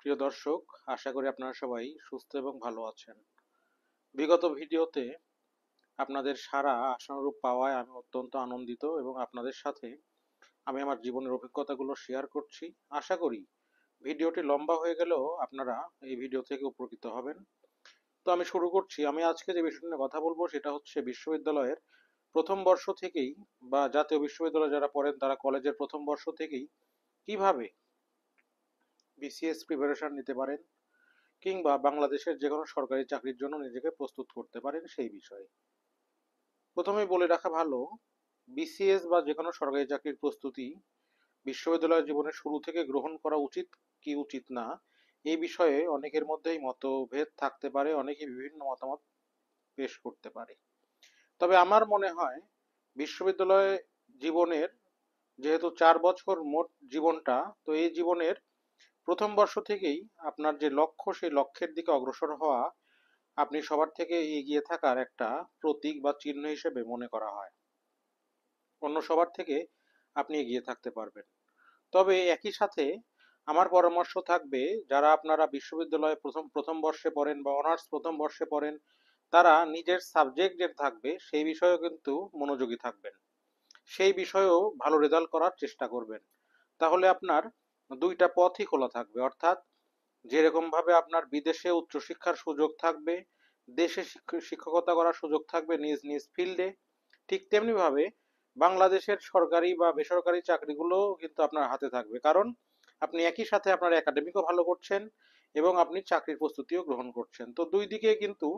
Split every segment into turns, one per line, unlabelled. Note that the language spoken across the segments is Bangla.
প্রিয় দর্শক, আশা করি আপনারা সবাই সুস্থ এবং ভালো আছেন। বিগত ভিডিওতে আপনাদের সাড়া আশানুরূপ পাওয়ায় আমি অত্যন্ত আনন্দিত এবং আপনাদের সাথে আমি আমার জীবনের অভিজ্ঞতাগুলো শেয়ার করছি। আশা করি ভিডিওটি লম্বা হয়ে গেলেও আপনারা এই ভিডিও থেকে উপকৃত হবেন। তো আমি শুরু করছি। আমি আজকে যে বিষয় নিয়ে কথা বলবো সেটা হচ্ছে বিশ্ববিদ্যালয়ের প্রথম বর্ষ থেকেই বা জাতীয় বিশ্ববিদ্যালয়ে যারা পড়েন তারা কলেজের প্রথম বর্ষ থেকেই কিভাবে বিসিএস প্রিপারেশন নিতে পারেন কিংবা বাংলাদেশের যে কোনো সরকারি চাকরির জন্য নিজেকে প্রস্তুত করতে পারেন সেই বিষয়ে। প্রথমেই বলে রাখা ভালো, বিসিএস বা যে কোনো সরকারি চাকরির প্রস্তুতি বিশ্ববিদ্যালয় জীবনের শুরু থেকে গ্রহণ করা উচিত কি উচিত না এই বিষয়ে অনেকের মধ্যেই মতভেদ থাকতে পারে, অনেকে বিভিন্ন মতামত পেশ করতে পারে। তবে আমার মনে হয় বিশ্ববিদ্যালয় জীবনের যেহেতু 4 বছর মোট জীবনটা, তো এই জীবনের প্রথম বর্ষ থেকেই আপনার যে লক্ষ্য সেই লক্ষ্যের দিকে অগ্রসর হওয়া আপনি সবার থেকে এগিয়ে থাকার একটা প্রতীক বা চিহ্ন হিসেবে মনে করা হয়। অন্য সবার থেকে আপনি এগিয়ে থাকতে পারবেন। তবে একই সাথে আমার পরামর্শ থাকবে, যারা আপনারা বিশ্ববিদ্যালয়ে প্রথম প্রথম বর্ষে পড়েন বা অনার্স প্রথম বর্ষে পড়েন, তারা নিজের সাবজেক্ট যে থাকবে সেই বিষয়েও কিন্তু মনোযোগী থাকবেন, সেই বিষয়েও ভালো রেজাল্ট করার চেষ্টা করবেন। তাহলে আপনার দুইটা পথই খোলা থাকবে, অর্থাৎ যেরকম ভাবে আপনার বিদেশে উচ্চশিক্ষার সুযোগ থাকবে, দেশে শিক্ষকতা করার সুযোগ থাকবে নিজ নিজ ফিল্ডে, ঠিক তেমনি ভাবে বাংলাদেশের সরকারি বা বেসরকারি চাকরিগুলো কিন্তু আপনার হাতে থাকবে। কারণ আপনি একই সাথে আপনার একাডেমিকও ভালো করছেন এবং আপনি চাকরির প্রস্তুতিও গ্রহণ করছেন। তো দুই দিকে কিন্তু,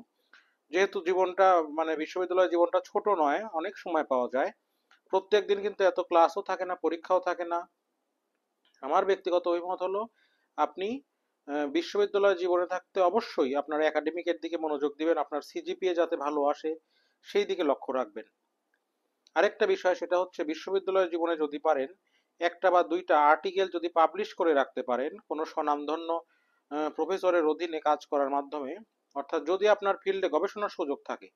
যেহেতু জীবনটা মানে বিশ্ববিদ্যালয় জীবনটা ছোট নয়, অনেক সময় পাওয়া যায়, প্রত্যেক দিন কিন্তু এত ক্লাসও থাকে না, পরীক্ষাও থাকে না। আমার ব্যক্তিগত অভিমত হলো, আপনি বিশ্ববিদ্যালয় জীবনে থাকতে অবশ্যই আপনার একাডেমিকের দিকে মনোযোগ দিবেন, আপনার সিজিপিএ যাতে ভালো আসে সেই দিকে লক্ষ্য রাখবেন। আরেকটা বিষয় সেটা হচ্ছে বিশ্ববিদ্যালয় জীবনে যদি পারেন একটা বা দুইটা আর্টিকেল যদি পাবলিশ করে রাখতে পারেন কোনো স্বনামধন্য প্রফেসরের অধীনে কাজ করার মাধ্যমে, অর্থাৎ যদি আপনার ফিল্ডে গবেষণার সুযোগ থাকে,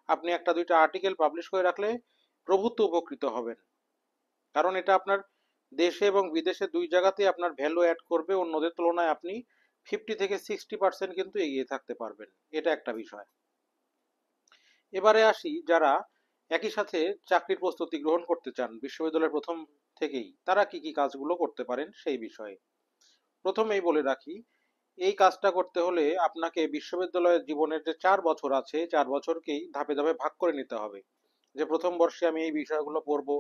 আপনি একটা দুইটা আর্টিকেল পাবলিশ করে রাখলে প্রভূত উপকৃত হবেন। কারণ এটা আপনার দেশে এবং বিদেশে দুই জায়গাতেই আপনার ভ্যালু অ্যাড করবে, অন্যদের তুলনায় আপনি 50 থেকে 60% কিন্তু এগিয়ে থাকতে পারবেন। এটা একটা বিষয়। এবারে আসি, যারা একই সাথে চাকরির প্রস্তুতি গ্রহণ করতে চান বিশ্ববিদ্যালয়ের প্রথম থেকেই, তারা কি কি কাজগুলো করতে পারেন সেই বিষয়ে প্রথমেই বলে রাখি। এই কাজটা করতে হলে আপনাকে বিশ্ববিদ্যালয়ের জীবনের যে 4 বছর আছে 4 বছরকেই ধাপে ধাপে ভাগ করে নিতে হবে। যে প্রথম বর্ষে আমি এই বিষয়গুলো পড়বো,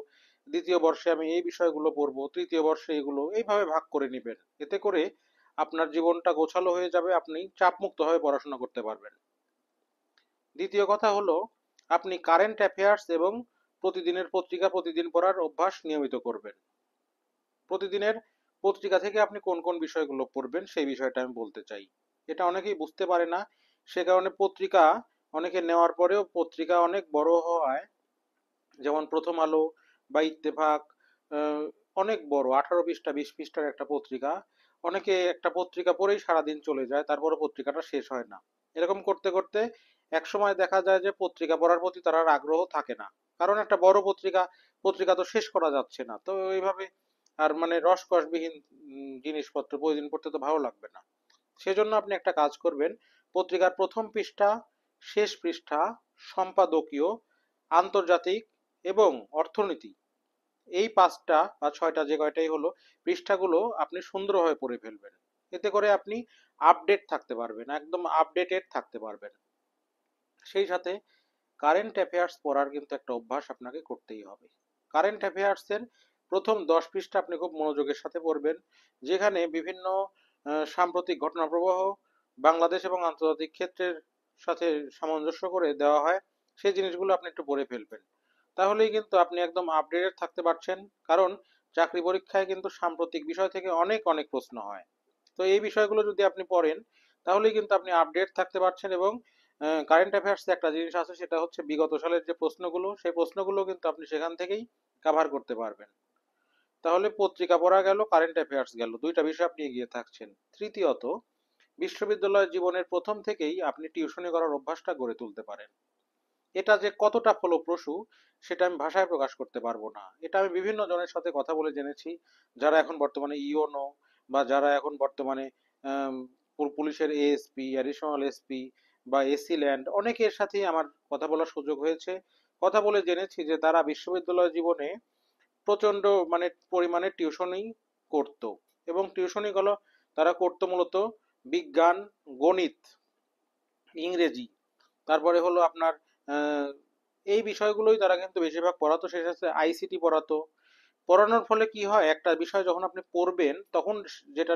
দ্বিতীয় বর্ষে আমি এই বিষয়গুলো পড়বো, তৃতীয় বর্ষে এগুলো, এইভাবে ভাগ করে নেবেন। এতে করে আপনার জীবনটা গোছালো হয়ে যাবে, আপনি চাপমুক্ত হয়ে পড়াশোনা করতে পারবেন। দ্বিতীয় কথা হলো, আপনি কারেন্ট অ্যাফেয়ার্স এবং প্রতিদিনের পত্রিকা প্রতিদিন পড়ার অভ্যাস নিয়মিত করবেন। প্রতিদিনের পত্রিকা থেকে আপনি কোন কোন বিষয়গুলো পড়বেন সেই বিষয়টা আমি বলতে চাই। এটা অনেকেই বুঝতে পারে না, সে কারণে পত্রিকা অনেকে নেওয়ার পরেও পত্রিকা অনেক বড় হওয়ায়, যেমন প্রথম আলো বা ইত্তেফাক, আহ, অনেক বড় 18 পৃষ্ঠা 20 পৃষ্ঠার একটা পত্রিকা, অনেকে একটা পত্রিকা পড়েই সারাদিন চলে যায়, তারপরে পত্রিকাটা শেষ হয় না। এরকম করতে করতে এক সময় দেখা যায় যে পত্রিকা পড়ার প্রতি তার আর আগ্রহ থাকে না। কারণ একটা বড় পত্রিকা, পত্রিকা তো শেষ করা যাচ্ছে না, তো এইভাবে আর মানে রসকসবিহীন জিনিসপত্র প্রতিদিন পড়তে তো ভালো লাগবে না। সেজন্য আপনি একটা কাজ করবেন, পত্রিকার প্রথম পৃষ্ঠা, শেষ পৃষ্ঠা, সম্পাদকীয়, আন্তর্জাতিক এবং অর্থনীতি, এই 5টা বা 6টা যে কয়টাই হলো পৃষ্ঠাগুলো আপনি সুন্দরভাবে পড়ে ফেলবেন। এতে করে আপনি আপডেট থাকতে পারবেন, একদম আপডেটেড থাকতে পারবেন। সেই সাথে কারেন্ট অ্যাফেয়ার্স পড়ার কিন্তু একটা অভ্যাস আপনাকে করতেই হবে। কারেন্ট অ্যাফেয়ার্সের প্রথম 10 পৃষ্ঠা আপনি খুব মনোযোগের সাথে পড়বেন, যেখানে বিভিন্ন সাম্প্রতিক ঘটনা প্রবাহ বাংলাদেশ এবং আন্তর্জাতিক ক্ষেত্রের সাথে সামঞ্জস্য করে দেওয়া হয়, সেই জিনিসগুলো আপনি একটু পড়ে ফেলবেন। তাহলেই কিন্তু আপনি একদম আপডেটেড থাকতে পারছেন। কারণ চাকরি পরীক্ষায় কিন্তু সাম্প্রতিক বিষয় থেকে অনেক অনেক প্রশ্ন হয়। তো এই বিষয়গুলো যদি আপনি পড়েন তাহলেই কিন্তু আপনি আপডেট থাকতে পারছেন। এবং কারেন্ট অ্যাফেয়ার্স একটা জিনিস আছে, সেটা হচ্ছে বিগত সালের যে প্রশ্নগুলো সেই প্রশ্নগুলো কিন্তু আপনি সেখান থেকেই কভার করতে পারবেন। তাহলে পত্রিকা পড়া গেল, কারেন্ট অ্যাফেয়ার্স গেল, দুইটা বিষয় আপনি এগিয়ে থাকছেন। তৃতীয়ত, বিশ্ববিদ্যালয় জীবনের প্রথম থেকেই আপনি টিউশনি করার অভ্যাসটা গড়ে তুলতে পারেন। এটা যে কতটা ফলপ্রসূ সেটা আমি ভাষায় প্রকাশ করতে পারবো না। এটা আমি বিভিন্ন জনের সাথে কথা বলে জেনেছি, যারা এখন বর্তমানে ইওনো বা যারা এখন বর্তমানে পুলিশের এএসপি, অ্যাডিশনাল এসপি বা এসি ল্যান্ড অনেকের সাথেই আমার কথা বলার সুযোগ হয়েছে। কথা বলে জেনেছি যে তারা বিশ্ববিদ্যালয় জীবনে প্রচন্ড মানে পরিমাণে টিউশনই করতো, এবং টিউশনি গুলো তারা করতো মূলত বিজ্ঞান, গণিত, ইংরেজি, তারপরে হলো আপনার আহ, এই বিষয়গুলোই তারা কিন্তু বেশিরভাগ পড়াতো। সেই সাথে আইসিটি পড়াতো। পড়ানোর ফলে কি হয়, একটা বিষয় যখন আপনি পড়বেন তখন যেটা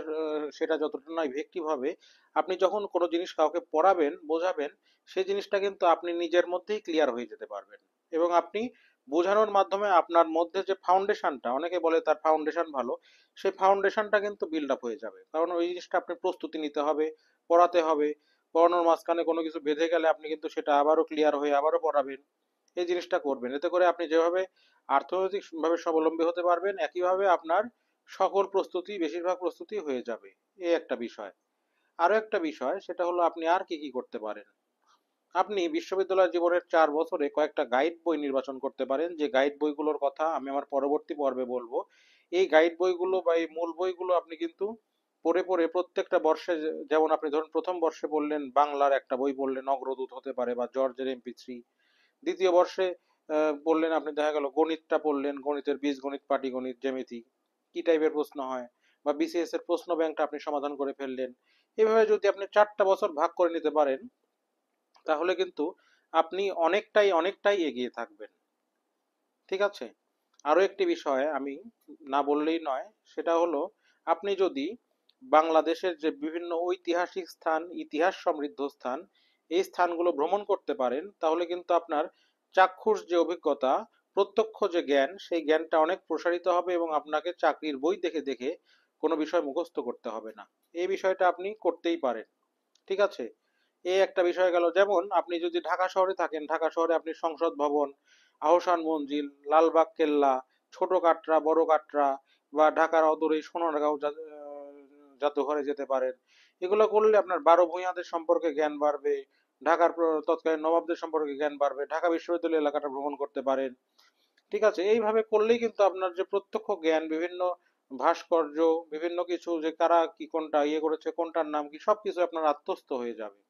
সেটা যতটা না ইফেক্টিভ হবে, আপনি যখন কোনো জিনিস কাউকে পড়াবেন, বোঝাবেন, সেই জিনিসটা কিন্তু আপনি নিজের মধ্যেই ক্লিয়ার হয়ে যেতে পারবেন। এবং আপনি বোঝানোর মাধ্যমে আপনার মধ্যে যে ফাউন্ডেশনটা, অনেকে বলে তার ফাউন্ডেশন ভালো, সেই ফাউন্ডেশনটা কিন্তু বিল্ড আপ হয়ে যাবে। কারণ ওই জিনিসটা আপনি প্রস্তুতি নিতে হবে, পড়াতে হবে। পড়ানোর মাঝখানে কোনো কিছু বেঁধে গেলে আপনি কিন্তু সেটা আবারও ক্লিয়ার হয়ে আবারও পড়াবেন। এই জিনিসটা করবেন, এতে করে আপনি যেভাবে অর্থনৈতিক ভাবে স্বাবলম্বী হতে পারবেন, একইভাবে আপনার সকল প্রস্তুতি, বেশিরভাগ প্রস্তুতি হয়ে যাবে। এই একটা বিষয়। আরো একটা বিষয়, সেটা হলো আপনি আর কি কি করতে পারেন। আপনি বিশ্ববিদ্যালয় জীবনের 4 বছরে কয়েকটা গাইড বই নির্বাচন করতে পারেন, যে গাইড বইগুলোর কথা আমি আমার পরবর্তী পর্বে বলবো। এই গাইড বইগুলো বা এই মূল বইগুলো আপনি কিন্তু পড়ে পড়ে প্রত্যেকটা বর্ষে, যেমন আপনি ধরুন প্রথম বর্ষে বললেন বাংলার একটা বই পড়লেন, অগ্রদূত হতে পারে বা জর্জের এমপি3। দ্বিতীয় বর্ষে পড়লেন আপনি, দেখা গেল গণিতটা পড়লেন, গণিতের বীজগণিত, পাটিগণিত, জ্যামিতি, কি টাইপের প্রশ্ন হয়, বা বিসিএস এর প্রশ্ন ব্যাংকটা আপনি সমাধান করে ফেললেন। এভাবে যদি আপনি 4টা বছর ভাগ করে নিতে পারেন, তাহলে কিন্তু আপনি অনেকটাই অনেকটাই এগিয়ে থাকবেন। ঠিক আছে। আরো একটি বিষয় আমি না বললেই নয়, সেটা হলো আপনি যদি বাংলাদেশের যে বিভিন্ন ঐতিহাসিক স্থান, ইতিহাস সমৃদ্ধ স্থান, এই স্থানগুলো ভ্রমণ করতে পারেন, তাহলে কিন্তু আপনার চাক্ষুষ যে অভিজ্ঞতা, প্রত্যক্ষ যে জ্ঞান, সেই জ্ঞানটা অনেক প্রসারিত হবে এবং আপনাকে চাকরির বই দেখে দেখে কোনো বিষয় মুখস্থ করতে হবে না। এই বিষয়টা আপনি করতেই পারেন। ঠিক আছে। এই একটা বিষয় গেল। যেমন আপনি যদি ঢাকা শহরে থাকেন, ঢাকা শহরে আপনি সংসদ ভবন, আহসান মঞ্জিল, লালবাগ কেল্লা, ছোট কাটরা, বড় কাটরা, বা ঢাকার অদূরে সোনারগাঁও জাদুঘরে যেতে পারেন। এগুলো করলে আপনার বারো ভূঁইয়াদের সম্পর্কে জ্ঞান বাড়বে, ঢাকার তৎকালীন নবাবদের সম্পর্কে জ্ঞান বাড়বে, ঢাকা বিশ্ববিদ্যালয় এলাকাটা ভ্রমণ করতে পারেন। ঠিক আছে। এইভাবে করলেই কিন্তু আপনার যে প্রত্যক্ষ জ্ঞান, বিভিন্ন ভাস্কর্য, বিভিন্ন কিছু, যে কারা কি কোনটা ইয়ে করেছে, কোনটার নাম কি, সবকিছু আপনার আত্মস্থ হয়ে যাবে।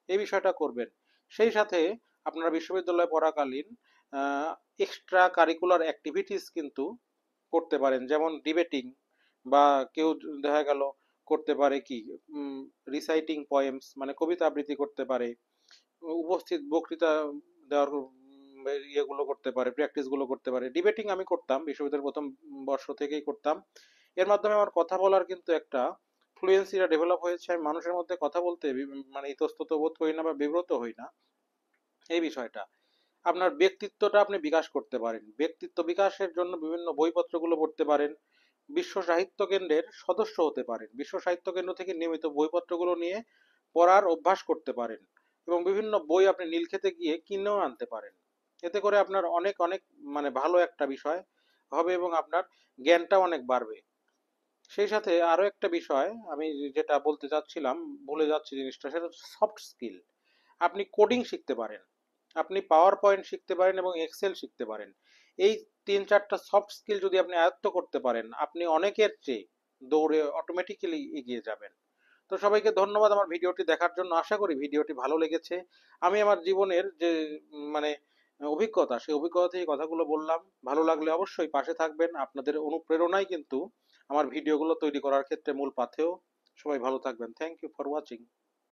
এই বিষয়টা করবেন। সেই সাথে আপনার বিশ্ববিদ্যালয়ে পড়াকালীন এক্সট্রা কারিকুলার অ্যাক্টিভিটিস কিন্তু করতে পারেন, যেমন ডিবেটিং, বা কেউ দেখা গেল করতে পারে কি, রিসাইটিং পয়েমস মানে কবিতা আবৃত্তি করতে পারে, উপস্থিত বক্তৃতা দেওয়ার ইয়েগুলো করতে পারে, প্র্যাকটিস গুলো করতে পারে। ডিবেটিং আমি করতাম বিশ্ববিদ্যালয়ের প্রথম বর্ষ থেকেই করতাম। এর মাধ্যমে আমার কথা বলার কিন্তু একটা ফ্লুয়েন্সিটা ডেভেলপ হয়েছে। আমি মানুষের মধ্যে কথা বলতে মানে ইতস্তত বোধ করি না বা বিব্রত হই না। এই বিষয়টা, আপনার ব্যক্তিত্বটা আপনি বিকাশ করতে পারেন। ব্যক্তিত্ব বিকাশের জন্য বিভিন্ন বইপত্রগুলো পড়তে পারেন। বিশ্ব সাহিত্য কেন্দ্রের সদস্য হতে পারেন। বিশ্ব সাহিত্য কেন্দ্র থেকে নিয়মিত বইপত্রগুলো নিয়ে পড়ার অভ্যাস করতে পারেন, এবং বিভিন্ন বই আপনি নীলক্ষেতে গিয়ে কিনেও আনতে পারেন। এতে করে আপনার অনেক অনেক মানে ভালো একটা বিষয় হবে, এবং আপনার জ্ঞানটা অনেক বাড়বে। সেই সাথে আরো একটা বিষয় আমি যেটা বলতে চাচ্ছিলাম, ভুলে যাচ্ছি জিনিসটা, সেটা হচ্ছে সফট স্কিল। আপনি কোডিং শিখতে পারেন, আপনি পাওয়ার পয়েন্ট শিখতে পারেন এবং এক্সেল শিখতে পারেন। এই 3-4টা সফট স্কিল যদি আপনি আয়ত্ত করতে পারেন, আপনি অনেকের চেয়ে দৌড়ে অটোমেটিক্যালি এগিয়ে যাবেন। তো সবাইকে ধন্যবাদ আমার ভিডিওটি দেখার জন্য। আশা করি ভিডিওটি ভালো লেগেছে। আমি আমার জীবনের যে মানে অভিজ্ঞতা, সেই অভিজ্ঞতা থেকে কথাগুলো বললাম। ভালো লাগলে অবশ্যই পাশে থাকবেন। আপনাদের অনুপ্রেরণাই কিন্তু আমার ভিডিওগুলো তৈরি করার ক্ষেত্রে মূল পাথেয়। সবাই ভালো থাকবেন। Thank you for watching.